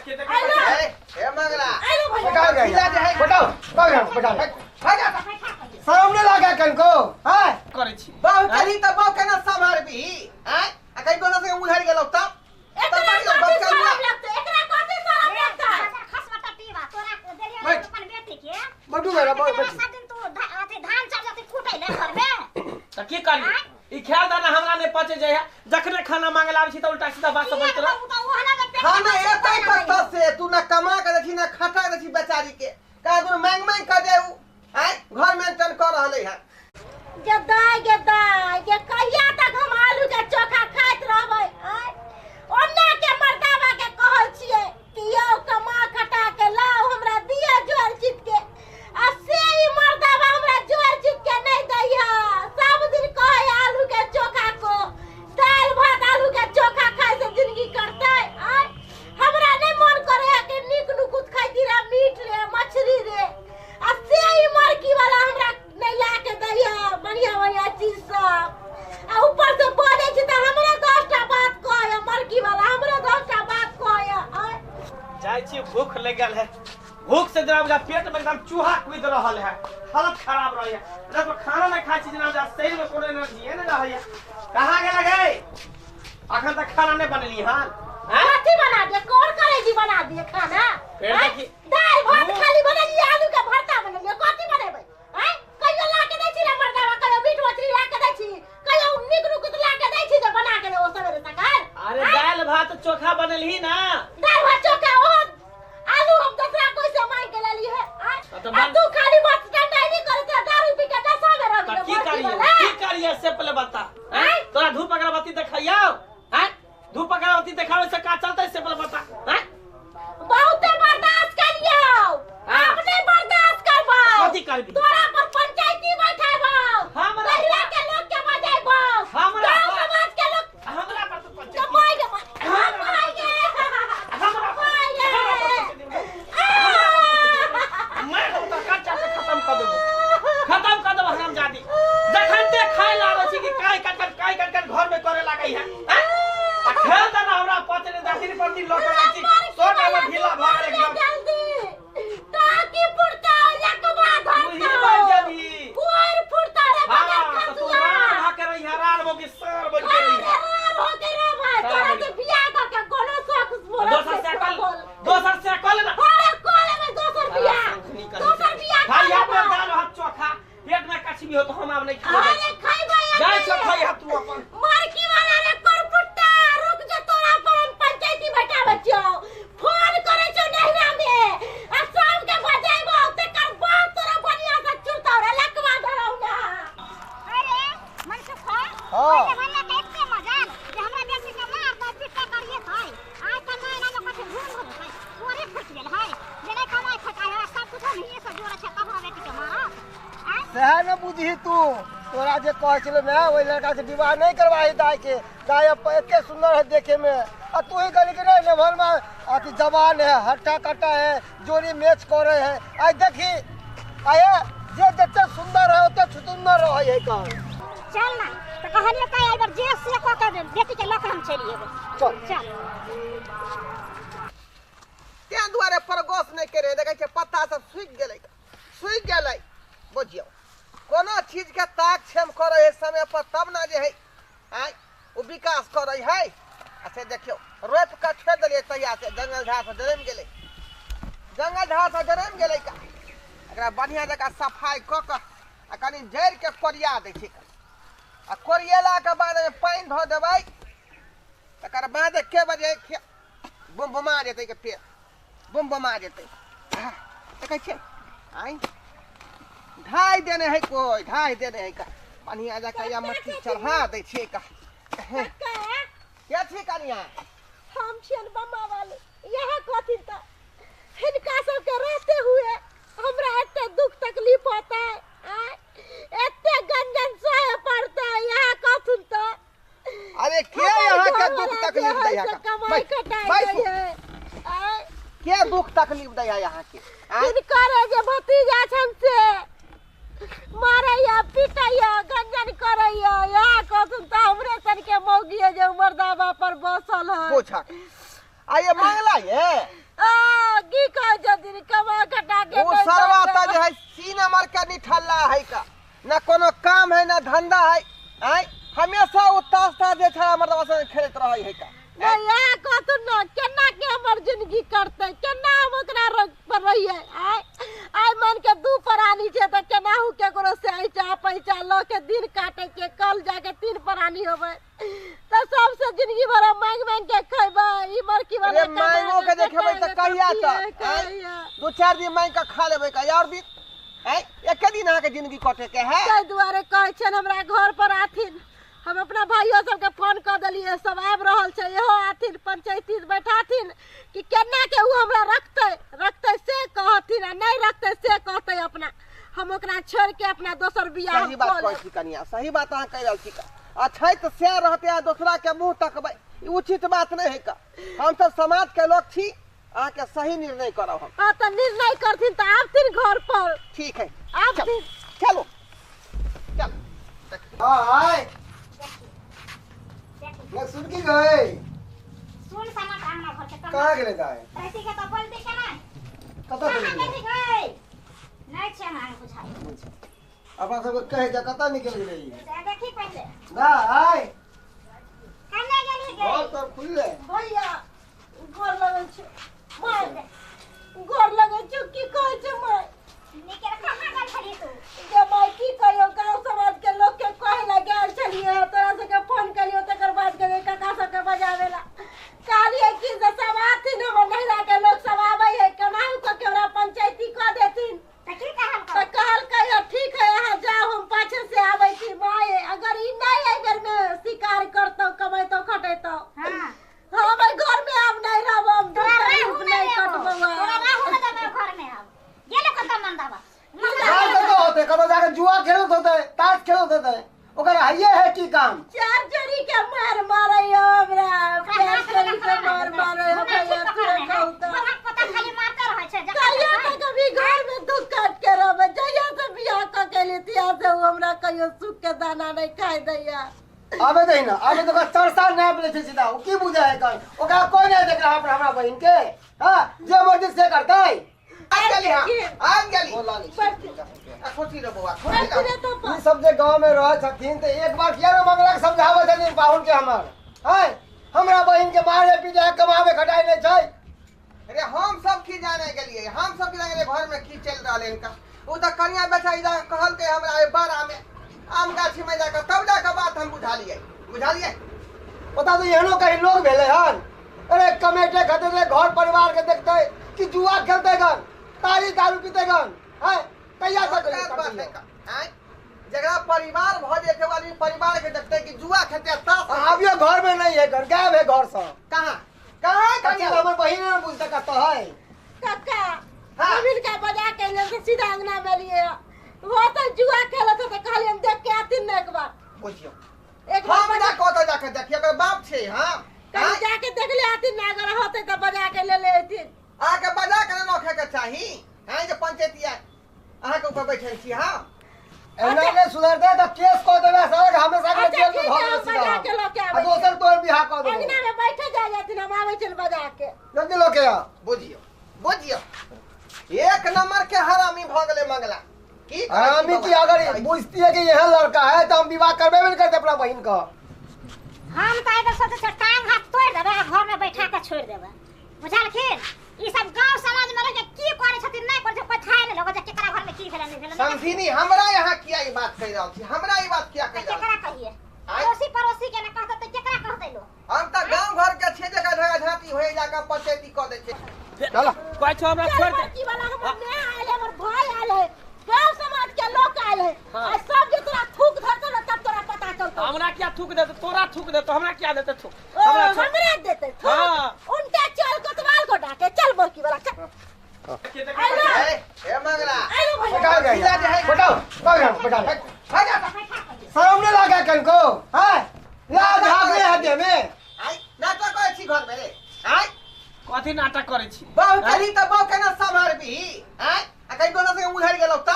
के देख ए मंगला बटाओ बटाओ बटाओ सामने लगा कनको हां करे छी बाऊ कही त बाऊ केना संभारबी हैं आ कहीं कोनो से उधर गेलौ तब एकरा कते शरम लगते एकरा कते शरम लगता खसमटा पीवा तोरा देलिया अपन बेटी के बटू मेरा बहुत सब दिन तू अथी धान चार जाते फूटै ले घर में त की करी ई ख्याल दाना हमरा ने पचे जाय जखने खाना मांगला आबै छी त उल्टा सीधा बात सब बोलत रह खाना एतै कत्ता से तू ना कमा के देखी ना खटा देखी बेचारी के का तू मांग मांग कर देऊ हैं घर मेंटेन कर रहले है के कहिया तक हम आलू के चोखा खाइत रहबै हैं ओन्ने के मर्दावा के कहै छियै कि यौ कमा खटा के लाओ हमरा दिया जोर जीत के आ से ई मर्दावा हमरा जोर जीत के नहीं दैया सब दिन कहै आलू के चोखा को दाल भात आलू के चोखा खाए से जिंदगी करतै हैं हमरा नहीं मन करे है कि नीक नुकुत खाइती रे मीट रे मछली रे आ से ई मरकी वाला हमरा नहीं ला के दैया बढ़िया बढ़िया चीज सब आ ऊपर से बोले छी त हमरा 10टा बात कहय मरकी वाला हमरा 10टा बात कहय जाय छी भूख लगल है भूख से जरा मुझे पेट में एकदम चूहा कूद रहल है हालत खराब रही है जब खाना नहीं खाई छी जना मुझे शरीर में कोनो एनर्जी है ना रही है कहां गेल गए अखन तक खाना नहीं बनली हां कथी बना दे कौन करे जी बना दिए खाना फिर देखी दाल भात खाली बनेली आलू के भरता बनेली कथी बनेबै हैं कहियो ला के दै छी रे मर्दावा कहियो मीट मछली ला के दै छी कहियो नीक नुकुत ला के दै छी जे बना के ओ सवेरे तक अरे दाल भात चोखा बनलही ना दाल भात चोखा ओ आलू हम दूसरा कोई से मांग के लेली है आ तू खाली बस डंडा नहीं करत दारू पी के दसा में रह गई की करिए से पहले बता हैं तोरा धूप अगरबत्ती देखाइयो हैं धूप अगरबत्ती देखावे से का चलतै से पहले बता हैं बहुत बर्दाश्त करियो अपने बर्दाश्त करबो कथी करबी तोरा पर पंचायती बैठाबो हमरा महिला के लोग के बजाइबो हमरा गांव समाज के लोग हमरा पर तो पंचायती कमाई के मैं तो कच्चा से खत्म कर देबो हरामजादी जखन ते खाय लागे छी कि काय कट घर में करे लागै है आ खेल देना हमरा पचने दादी प्रति लोट छी सोटा में ढीला भाग एकदम जल्दी ताकि पुरता या कमा घर तू ही बन जाबी कोर फुरता रे बजा हां तो तू राह के रही हरार हो कि सर बन के रही हो के रे भाई तोरा के बियाह कर के कोनो शौक मोर दोसर से कल ना अरे कॉल में दोसर बियाह भाई अपन दाल भात चोखा पेट में कछ भी हो तो हम अब नहीं खाएंगे अरे खाइबा जाय छ खाई हा तू अपन मारकी वाला रे करपुट्टा रुक जा तोरा पर हम पंचायती बैठाबे छियो फोन करे छौ नहिरा में आ शाम के बजाइबो ते कर बात तोरा बढ़िया से चुरता रे लकवा धरौ ना अरे मन से खा पहले वाला के एते मजाल जे हमरा बेटी के मार दे पिटा करिए भाई आज त महीना में कथे घूम घूम है पूरे फट गेल है जेने कमाई खटा है सब कुछ हम ही से जोड़ा छै कबरा बेटी के मार सह न बुझी तू तोरा जे कह छले मैं ओइ लड़का से विवाह नहीं करवाई दाई के दाई एते सुंदर है देखे में आ तू ही गली के नहीं लेवल में अति जवान है हट्टा कट्टा है जोड़ी मैच करे है आई देखी आए जे जते सुंदर है ओते सुंदर रहे है का चल ना तो कहलिए का एक बार जे से को के बेटी के लक हम चलिए चल त्या दुआरे परगोस नहीं करे देखे के पत्ता सब सूख गेलै बुझियो कोनो चीज के ताक छेम करे है समय पर तब ना जे है आय वो विकास करे है अच्छा देखियो रोप का छेद देलिए तैया से जंगल झाड़ से जरम गेलै का एकरा बढ़िया जगह सफाई क के आ कनी जड़ के कोरिया दै छै आ कोरियला के बाद में पानी धो देबै तकर बाद के बजे बुम बुमा जेतै के पेड़ बुम बुमा जेतै देखै छै आय ढाई देने है कोई ढाई देने है का पानी आ जाकर या मट्टी चढ़ा दे छे का क्या छे कनिया हम छियन बम्मा वाले यह कथि त हिनका सब के रहते हुए हमरा एते दुख तकलीफ होता है एते गंजन सहे पड़ता है यह कथुन त अरे के यहाँ के दुख तकलीफ दे है कमाई कटाई है के दुख तकलीफ दे है यहाँ के इनका रे जे भतीजा छन से मारैया पिटैया गंजन करैया यह कथुन त हमरे सन के मौगिए जे मर्दावा पर बसल है पूछा आ ये मंगला ये नंबर का निठल्ला है का ना कोनो काम है ना धंधा है आय हमेशा वो ताश जे छड़ा मर्दवा से खेलत रहै है का या कहतु न केना के हमर जिंदगी करते केना हम ओकरा रोक पर रहिए आय मन के दू प्राणी छे त केना हु केकरो से ऐचा पैचा ल के दिन काटे के कल जाके 3 प्राणी होबे त सबसे जिंदगी भर मांग मांग के खइबा ई मर की वाला अरे मांगो के देखेबै त कहिया तक 2-4 दिन मांग के खा लेबै का और दिन है एक दिन आके जिंदगी कटे के है तै दुआरे कहै छन हमरा घर पर आथिन हम अपना भाइयों सबके फोन कर दिलिए सब आब रहल छै एहो आथिन पंचायती बैठाथिन कि केना के उ हमरा रखते से कहथिन आ नहीं रखते से कहते अपना हम ओकरा छोड़ के अपना दोसर बियाह सही बात कहै छी कनिया सही बात अहाँ कह रहल छी आ छै त से रहते आ दोसरा के मुंह तकबै ई उचित बात नहीं है का हम सब समाज के लोग छी अहाँ के सही निर्णय करब हम आ त निर्णय करथिन त आबथिन घर पर ठीक है आबथिन चलो चल हाय मैं सुन की गए सुन समाज आना घर के कहां गेले गाय ऐसी के तो बोलते के ना कता कहां गेले गई गई नहीं छे ना बुझाई अपन सब कहे जा कता निकल गेले से देखी पहले ना हाय कने गेली और गई तो खुले भैया घर लगल छै मार दे घर लगल छै की कहै छै माय निके कहां गई खड़ी तू जे माय की कहियो गांव समाज के लोग के कहे ला गेल छलिए तोरा से के फोन करियो तकर बाद के काका सब के बजावेला कहलिए कि जे सब आथिन हम महिला के लोग सब आबै है केनाहु को केवरा पंचायती क देथिन त की कहल तो कहल कहियो ठीक है यहाँ जाओ हम पाछे से आबै छी माय अगर ई नहीं एहि बेर में शिकार करतो कमैतो खटैतो हां हम घर में अब नहीं रहब हम तोरा रहू नहीं कटबो तोरा रहू न देबे घर में अब गेले कत मंदावा हां तो होते कतो जाके जुआ खेलत होते ताश खेलत होते ओकर हइये है की काम चार जोड़ी के मार मारे हमरा चार जोड़ी के मार मारे हो भैया तू कहू पता खाली मारते रहे छे कहियो तो कभी घर में दुख काट के रहबे जइया से बियाह क के लेतिया से उ हमरा कहियो सुख के दाना नहीं खाइ दैया आबे दे ना आबे तो चरसा नहीं बोले छे सीधा ओ की बुझा है कहीं ओकरा कोई नहीं देख रहा हमरा बहन के हां जे मर्जी से करतै आ गेली खुशी रे बउआ खुशी रे ई सब जे गांव में रह छथिन त एक बार किया न मंगला के समझावे छथिन पाहुन के हमर है हमरा बहन के मारे पीटे कमावे खटाई नहीं छै अरे हम सब की जाने गेलिए हम सब की जाने घर में की चल रहल है इनका उ त कन्या बेटा इधर कहल के हमरा ए बारा में आम गाछी में जाकर तब जाकर बात हम बुझा लिए पता तो एहनो कहीं लोग भेले हन अरे कमेटे खातिर घर परिवार के देखते कि जुआ खेलते गन तारी दारू पीते गन है कहिया तक बात है का हैं जगह परिवार भजे के वाली परिवार के देखते कि जुआ खेलते ताश अभियो घर में नहीं है घर गायब है घर से कहां कच्ची हमर बहिन ने बुझते कत है काका अमिन का बजा के ले से सीधा अंगना में लिए वो तो जुआ खेलत तो कहली हम देख के आतिन न एक बार बुझियो एक बार हम जाके देखिए अगर बाप छे हां कहीं जाके देख ले आतिन ना अगर होते तो बजा के ले लेथिन आके बजा के नखे के चाही हैं जे पंचायतिया अहाँ के ऊपर बैठल छी हां एनले सुधरते तो केस को देबे सर हमेशा के जेल में धर बजा के लोग के आ दोसर तोर बियाह कर दो अंगना में बैठे जा जातिन हम आवे चल बजा के जल्दी लोग के बुझियो एक नंबर के हरामी भ गेले मंगला की हरामी की अगर बुझती है कि यह लड़का है तो हम विवाह करबे नहीं करते अपना बहन का हम त इधर सोचे छ टांग हाथ तोड़ देबे घर में बैठा के छोड़ देबे बुझलखिन ई सब गांव समाज में रह के की करे छथिन नहीं करे कोई थाय नहीं लगे केकरा घर में की भेल नहीं भेल समझिनी हमरा यहाँ किया ये बात कह रहल छी हमरा ये बात किया कह रहल केकरा कहिए पड़ोसी के न कहते त केकरा कहते लो हम त गांव घर के छे जगह झगड़ा झांटी होए जाकर पंचायती क दे छे चलो कोई छो हमरा छोड़ दे की वाला हमर ने आले हमर भाई आले गांव समाज के लोग आले आ सब जे तोरा थूक धरतो न तब तोरा पता चलतो हमरा क्या थूक दे तोरा थूक दे तो हमरा क्या देते थूक हमरा देते थूक हां उनका चल कोतवाल को डाके चल बोकी वाला चल ए मंगला पटा गया पटाओ पटा सामने लगा कनको है ला भाग ले हदे में आई नाटक करे छी घर में रे आई कथि नाटक करे छी बहु करी त बहु केना संभारबी आई आ कई दोना से उधर गेलौ त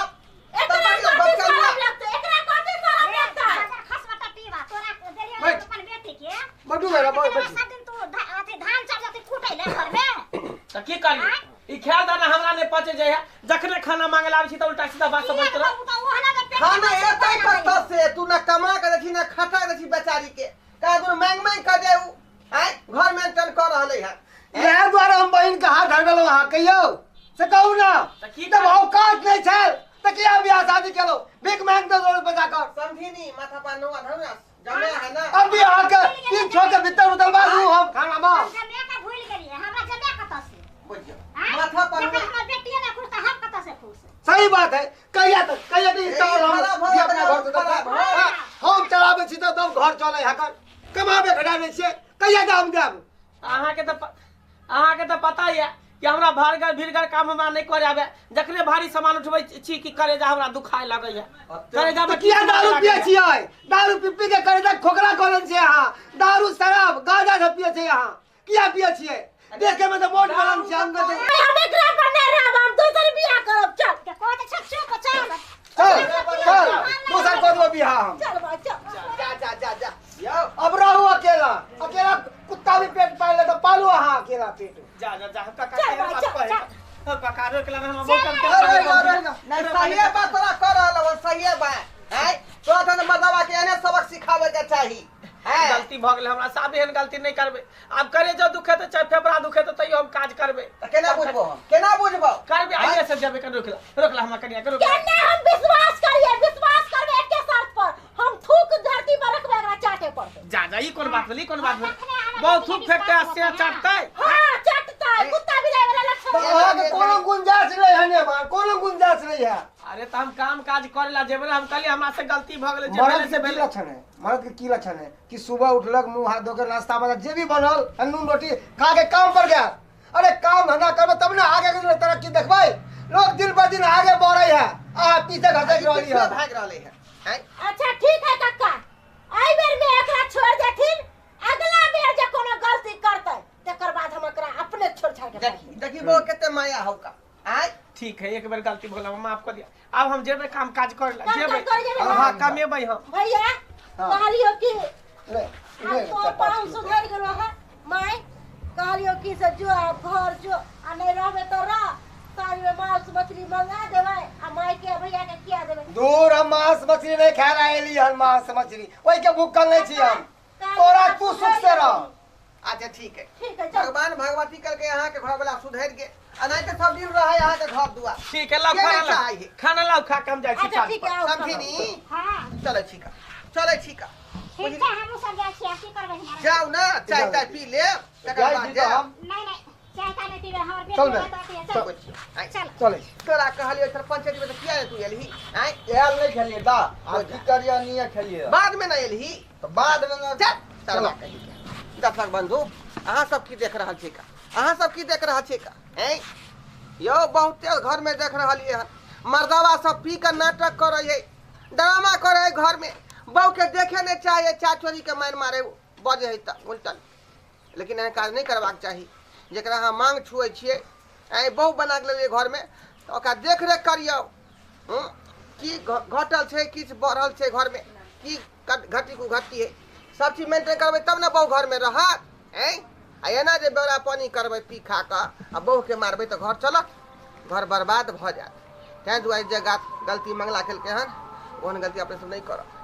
एकरा कथि शरम लगते एकरा कथि शरम लगता खसमटा पीवा तोरा देलियो अपन बेटी के बटू मेरा बहुत सब दिन तू अथी धान चार जाती कूटे ले घर में त की करी ई ख्याल दाना हमरा ने पचे जाय है जखने खाना मांगे लाबै छी त उल्टा सीधा बात सब बोलत रह खाना एतै कत से तू ना कमा के देखी ना खटा देखी बेचारी के का तू मांग कर दे उ आय घर में टन कर रहले है इहे द्वारा हम बहिन के हाथ धरबेलो अहाँ कहियो से कहू ना त की तब औकात नहीं छल त किया बियाह शादी केलो भीख मांग दे रोड पे जाकर समझी नी माथा पर नो धरना जमे है ना अब भी आके तीन छो के भीतर उतरवा दूं हम खाना में जमे का भूल गेलिए हमरा जमे कत से बुझियो हाँ? माथा पर जब हमर बेटिए ना खुश त हम कत से खुश सही बात है कहिया तो इंस्टॉल हम भी अपना घर से हाँ, हम चलाबे छी तो तब घर चले हकर कमाबे खटाबे छियै कहिया दाम देब अहाँ के त पता है कि हमरा भरगर भीरगर काम हमरा नहीं करे आवे जखने भारी सामान उठबै छी कि करे जा हमरा दुखाय लागै है करे जा तो किया दारू पिए छियै दारू पी के करे जा खोखला करन छै अहाँ दारू शराब गांजा सब पिए छै अहाँ किया पिए छियै देखे में तो मोट बनन छै अंग दे हम एकरा पर नहीं रहब हम दोसर बियाह करब चल के कहत छ चुप चल चल दोसर को दो बियाह हम चल भाई चल जा यो अब रहू अकेला कुत्ता भी पेट पाल ले तो पालू अहाँ अकेला पेट जा काका चल के भाई, बात चल, कहे चल। काका रोक लगा हम अरे नहीं सही बात तोरा कर रहल हो सही बात है तोरा तो मर्दवा के एने सबक सिखावे के चाही है गलती भ गेल हमरा साथ एहन गलती नहीं करबे अब करे जो दुखे तो चाहे फेफड़ा दुखे तो तैयो हम काज करबे केना बुझबो करबे आइए से जबे कर रोकला हमरा कनिया के रोकला केने हम विश्वास करबे एके शर्त पर हम थूक धरती पर रखबे एकरा चाटे पड़ते जा ई कोन बात भेली बहुत थूक फेंकते से चटते हां चटता है कुत्ता बिलाई वाला लक्षण अहाँ के कोनो गुंजाइश नहीं है ने मां कोनो गुंजाइश नहीं है अरे तो हम काम काज करेला जेबे हम कहली हमरा से गलती भ गेलै मर्द जेबे से के की भेले लक्षण है मर्द के की लक्षण है कि सुबह उठलक मुंह हाथ धोकर नाश्ता बना जे भी बनल नून रोटी खा के काम पर गया अरे काम धंधा करबे तब ना आगे के तरक्की देखबै लोग दिन पर दिन आगे बढ़े है आ पीछे घटक रहली है भाग रहले है अच्छा ठीक है काका आई बेर में एकरा छोड़ देथिन अगला बेर जे कोनो गलती करतै तकर बाद हम एकरा अपने छोड़ छाड़ के देखी वो केते माया होका आय ठीक है एक बार गलती भ गेल माफ कर दिया अब हम जेबे काम काज करेला काम जेबे काज करे जेबे। हां कमेबै हम भैया कहलियो कि ले हम तो पाँव सुधर गेलो है माय कहलियो कि से जो आप घर जो आ नहीं रहबे तो रह साँझ में मांस मछली मंगा देबै आ माय के भैया के किया देबै दूर हम मांस मछली नहीं खा रहा एली हम मांस मछली ओई के भूखल नहीं छी हम तोरा तू सुख से रह अच्छा ठीक है चल। भगवान भगवती करके यहाँ के घर वाला सुधर के नहीं तो सब दिन रहे यहाँ के घर दुआ ठीक है लाओ खाना लाओ खा के हम जाई छी अच्छा ठीक है आओ समझी नी हां चलो ठीक है ठीक है हम सब जा छी की करबै हमरा जाओ ना चाय ताय पी ले तकर बाद जा नहीं चाय का नहीं पीबे हमर चल बेटी बे। बताती है चल चले तोरा कहलियो सरपंच जी में तो किया तू एलही आय यार नहीं खेलिए दा आज की करिया नहीं खेलिए बाद में ना एलही तो बाद में ना चल चलो दर्शक बंधु अहाँ सब की देख रहल छी का अहाँ सब की देख रहल छी का हैं यो बहुते घर में देख रहल ये मर्दावा सब पी कर नाटक करे है ड्रामा करे है घर में बहू के देखे नहीं चाहिए चाचोरी के मार मारे बजे है त उल्टन लेकिन एहन काज नहीं करबाक चाही जकरा अहाँ मांग छुए छियै ऐ बहू बना के लेलियै घर में तो ओकरा देख रेख करियौ की घटल छै किछ बढ़ल छै घर में की घटी को घटी है सब चीज मेंटेन करबै तब ना बहु घर में रहत हैं आ एना जे बेरा पानी करबै पी खा के आ बहु के मारबै तो घर चलत घर बर्बाद भ जात तैं दुआरे जे गलती मंगला केलकै हन ओहन गलती अपने सब नहीं करब